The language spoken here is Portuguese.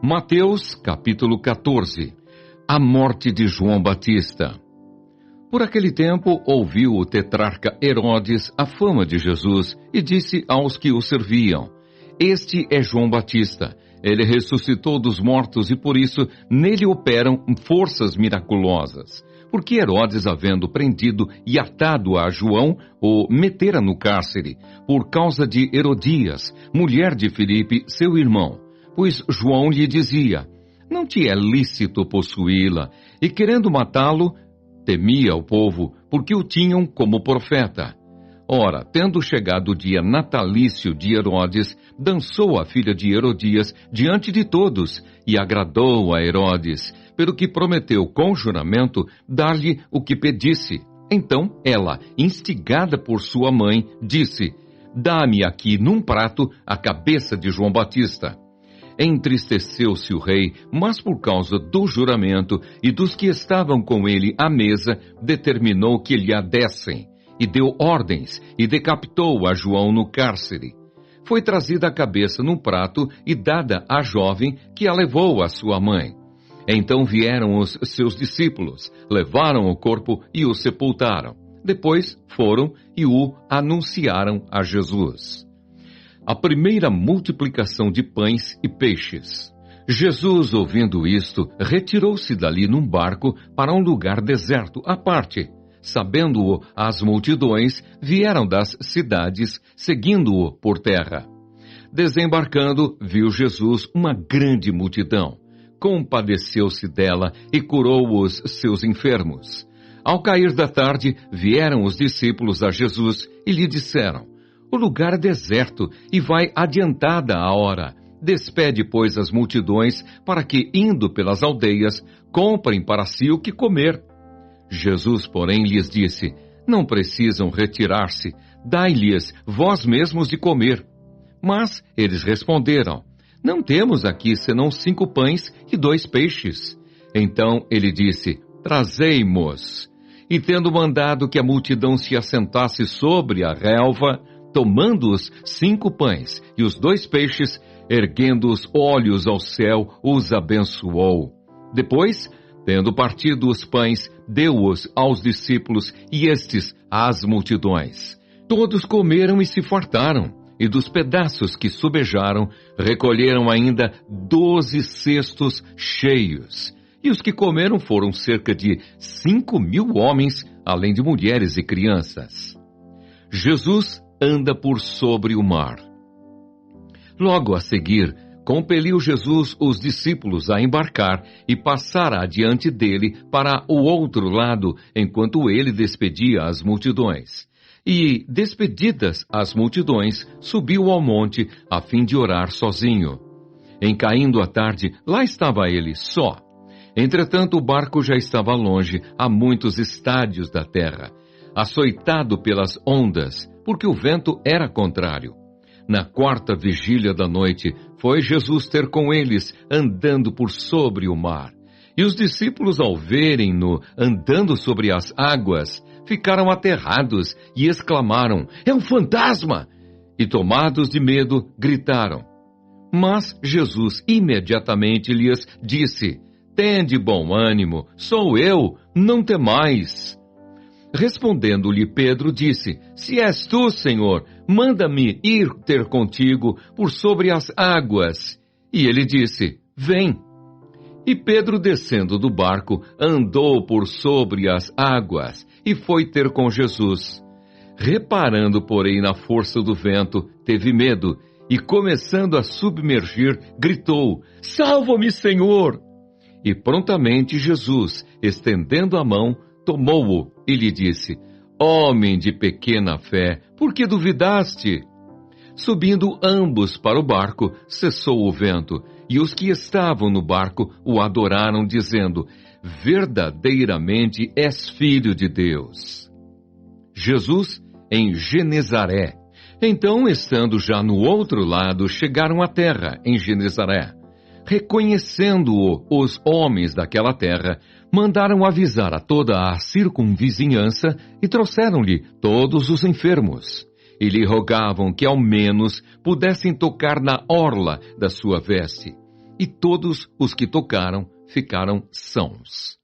Mateus, capítulo 14. A morte de João Batista. Por aquele tempo, ouviu o tetrarca Herodes a fama de Jesus e disse aos que o serviam: Este é João Batista. Ele ressuscitou dos mortos e por isso nele operam forças miraculosas. Porque Herodes, havendo prendido e atado a João, o metera no cárcere, por causa de Herodias, mulher de Filipe, seu irmão. Pois João lhe dizia: Não te é lícito possuí-la. E querendo matá-lo, temia o povo, porque o tinham como profeta. Ora, tendo chegado o dia natalício de Herodes, dançou a filha de Herodias diante de todos, e agradou a Herodes, pelo que prometeu com juramento dar-lhe o que pedisse. Então ela, instigada por sua mãe, disse: Dá-me aqui num prato a cabeça de João Batista. Entristeceu-se o rei, mas por causa do juramento e dos que estavam com ele à mesa, determinou que lhe a dessem, e deu ordens, e decapitou a João no cárcere. Foi trazida a cabeça num prato e dada à jovem, que a levou à sua mãe. Então vieram os seus discípulos, levaram o corpo e o sepultaram. Depois foram e o anunciaram a Jesus. A primeira multiplicação de pães e peixes. Jesus, ouvindo isto, retirou-se dali num barco para um lugar deserto à parte. Sabendo-o, as multidões vieram das cidades, seguindo-o por terra. Desembarcando, viu Jesus uma grande multidão. Compadeceu-se dela e curou os seus enfermos. Ao cair da tarde, vieram os discípulos a Jesus e lhe disseram: O lugar é deserto e vai adiantada a hora. Despede, pois, as multidões para que, indo pelas aldeias, comprem para si o que comer. Jesus, porém, lhes disse: Não precisam retirar-se, dai-lhes vós mesmos de comer. Mas eles responderam: Não temos aqui senão 5 pães e 2 peixes. Então ele disse: Trazei-mos. E tendo mandado que a multidão se assentasse sobre a relva, tomando os 5 pães e os 2 peixes, erguendo os olhos ao céu, os abençoou. Depois, tendo partido os pães, deu-os aos discípulos e estes às multidões. Todos comeram e se fartaram, e dos pedaços que sobejaram, recolheram ainda 12 cestos cheios. E os que comeram foram cerca de 5.000 homens, além de mulheres e crianças. Jesus anda por sobre o mar. Logo a seguir, compeliu Jesus os discípulos a embarcar e passar adiante dele para o outro lado, enquanto ele despedia as multidões. E, despedidas as multidões, subiu ao monte a fim de orar sozinho. Em caindo a tarde, lá estava ele só. Entretanto, o barco já estava longe, a muitos estádios da terra, açoitado pelas ondas, porque o vento era contrário. Na 4ª vigília da noite, foi Jesus ter com eles, andando por sobre o mar. E os discípulos, ao verem-no andando sobre as águas, ficaram aterrados e exclamaram: É um fantasma! E tomados de medo, gritaram. Mas Jesus imediatamente lhes disse: Tende bom ânimo, sou eu, não temais. Respondendo-lhe Pedro, disse: Se és tu, Senhor, manda-me ir ter contigo por sobre as águas. E ele disse: Vem. E Pedro, descendo do barco, andou por sobre as águas e foi ter com Jesus. Reparando, porém, na força do vento, teve medo e, começando a submergir, gritou: Salva-me, Senhor! E prontamente Jesus, estendendo a mão, tomou-o e lhe disse: Homem de pequena fé, por que duvidaste? Subindo ambos para o barco, cessou o vento, e os que estavam no barco o adoraram, dizendo: Verdadeiramente és filho de Deus. Jesus em Genezaré. Então, estando já no outro lado, chegaram à terra, em Genezaré. Reconhecendo-o os homens daquela terra, mandaram avisar a toda a circunvizinhança e trouxeram-lhe todos os enfermos. E lhe rogavam que ao menos pudessem tocar na orla da sua veste. e todos os que tocaram ficaram sãos.